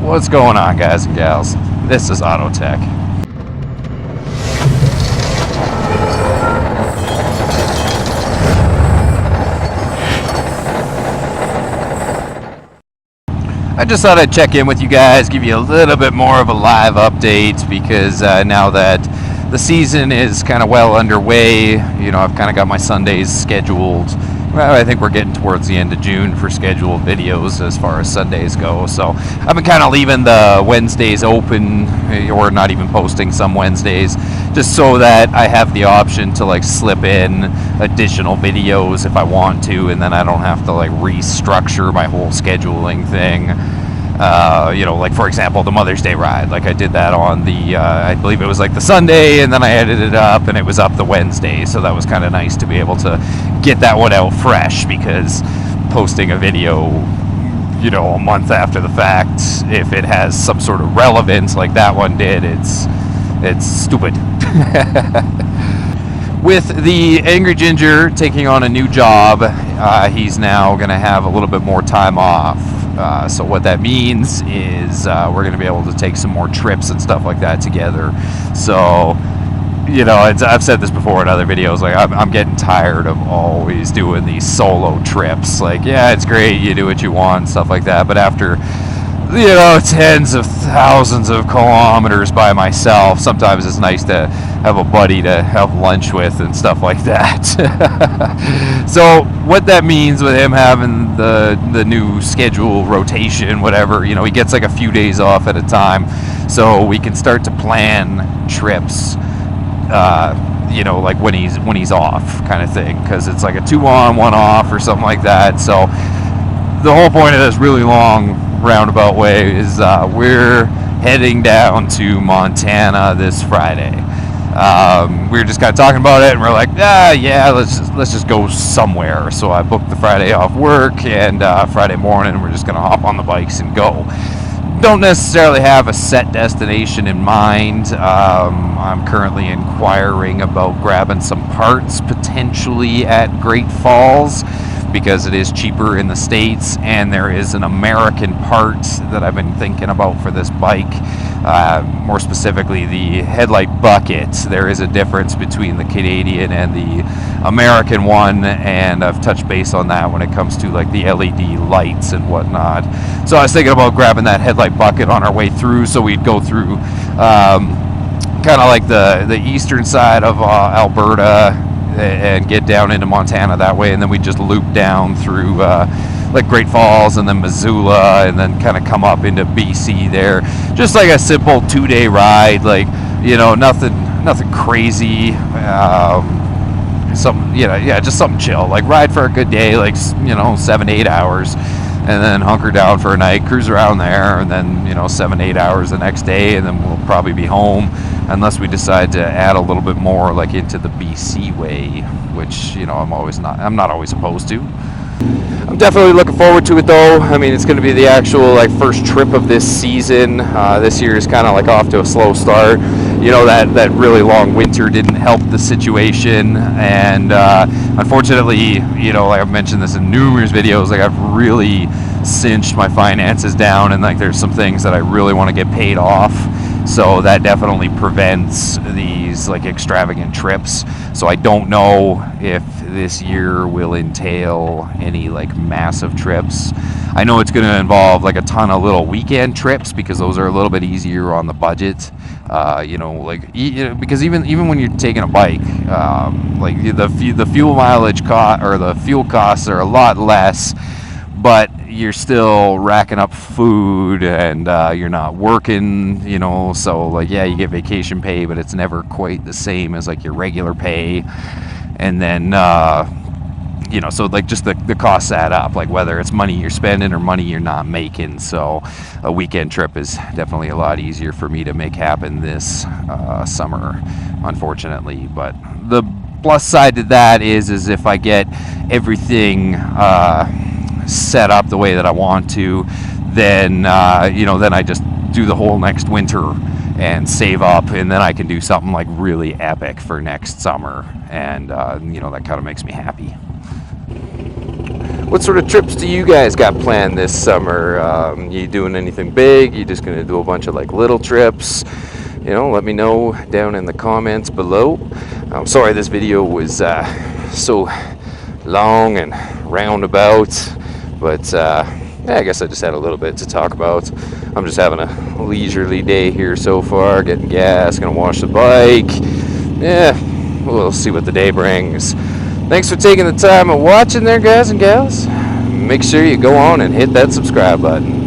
What's going on, guys and gals? This is Auto Tech. I just thought I'd check in with you guys, give you a little bit more of a live update, because now that the season is kind of well underway, you know, I've kind of got my Sundays scheduled. Well, I think we're getting towards the end of June for scheduled videos as far as Sundays go. So I've been kind of leaving the Wednesdays open, or not even posting some Wednesdays, just so that I have the option to like slip in additional videos if I want to, and then I don't have to like restructure my whole scheduling thing. You know, like for example, the Mother's Day ride, like I did that on the, I believe it was like the Sunday, and then I edited it up and it was up the Wednesday, so that was kind of nice to be able to get that one out fresh, because posting a video, you know, a month after the fact, if it has some sort of relevance like that one did, it's stupid. With the Angry Ginger taking on a new job, he's now going to have a little bit more time off. So what that means is we're going to be able to take some more trips and stuff like that together. So, you know, I've said this before in other videos, like I'm getting tired of always doing these solo trips. Like, yeah, it's great, you do what you want and stuff like that, but after, you know, tens of thousands of kilometers by myself, sometimes it's nice to have a buddy to have lunch with and stuff like that. So what that means with him having the new schedule rotation, whatever, you know, he gets like a few days off at a time, so we can start to plan trips, you know, like when he's off kind of thing, because it's like a 2 on 1 off or something like that. So the whole point of this really long roundabout way is we're heading down to Montana this Friday. We were just kind of talking about it, and we're like, yeah, let's just go somewhere. So I booked the Friday off work, and Friday morning we're just gonna hop on the bikes and go. Don't necessarily have a set destination in mind. I'm currently inquiring about grabbing some parts potentially at Great Falls, because it is cheaper in the States, and there is an American part that I've been thinking about for this bike. More specifically, the headlight bucket. There is a difference between the Canadian and the American one, and I've touched base on that when it comes to like the LED lights and whatnot. So I was thinking about grabbing that headlight bucket on our way through, so we'd go through kind of like the eastern side of Alberta, and get down into Montana that way, and then we just loop down through like Great Falls and then Missoula, and then kind of come up into BC there. Just like a simple 2-day ride, like, you know, nothing crazy. Something, you know, yeah, just something chill. Like ride for a good day, like, you know, 7-8 hours, and then hunker down for a night, cruise around there, and then, you know, 7-8 hours the next day, and then we'll probably be home, unless we decide to add a little bit more like into the BC way, which, you know, I'm not always opposed to. I'm definitely looking forward to it though. I mean, it's going to be the actual like first trip of this season. This year is kind of like off to a slow start. You know, that really long winter didn't help the situation, and unfortunately, you know, like I've mentioned this in numerous videos, like I've really cinched my finances down, and like there's some things that I really want to get paid off. So that definitely prevents these like extravagant trips. So I don't know if this year will entail any like massive trips. I know it's going to involve like a ton of little weekend trips, because those are a little bit easier on the budget. You know, like because even when you're taking a bike, like the fuel mileage cost, or the fuel costs, are a lot less, but you're still racking up food, and you're not working, you know, so like, yeah, you get vacation pay, but it's never quite the same as like your regular pay. And then you know, so like just the costs add up, like whether it's money you're spending or money you're not making. So a weekend trip is definitely a lot easier for me to make happen this summer, unfortunately. But the plus side to that is if I get everything set up the way that I want to, then you know, then I just do the whole next winter and save up, and then I can do something like really epic for next summer, and you know, that kind of makes me happy. what sort of trips do you guys got planned this summer? You doing anything big? You just gonna do a bunch of like little trips? You know, let me know down in the comments below. I'm sorry this video was so long and roundabout, but yeah, I guess I just had a little bit to talk about. I'm just having a leisurely day here so far, getting gas, gonna wash the bike. Yeah, we'll see what the day brings. Thanks for taking the time and watching there, guys and gals. Make sure you go on and hit that subscribe button.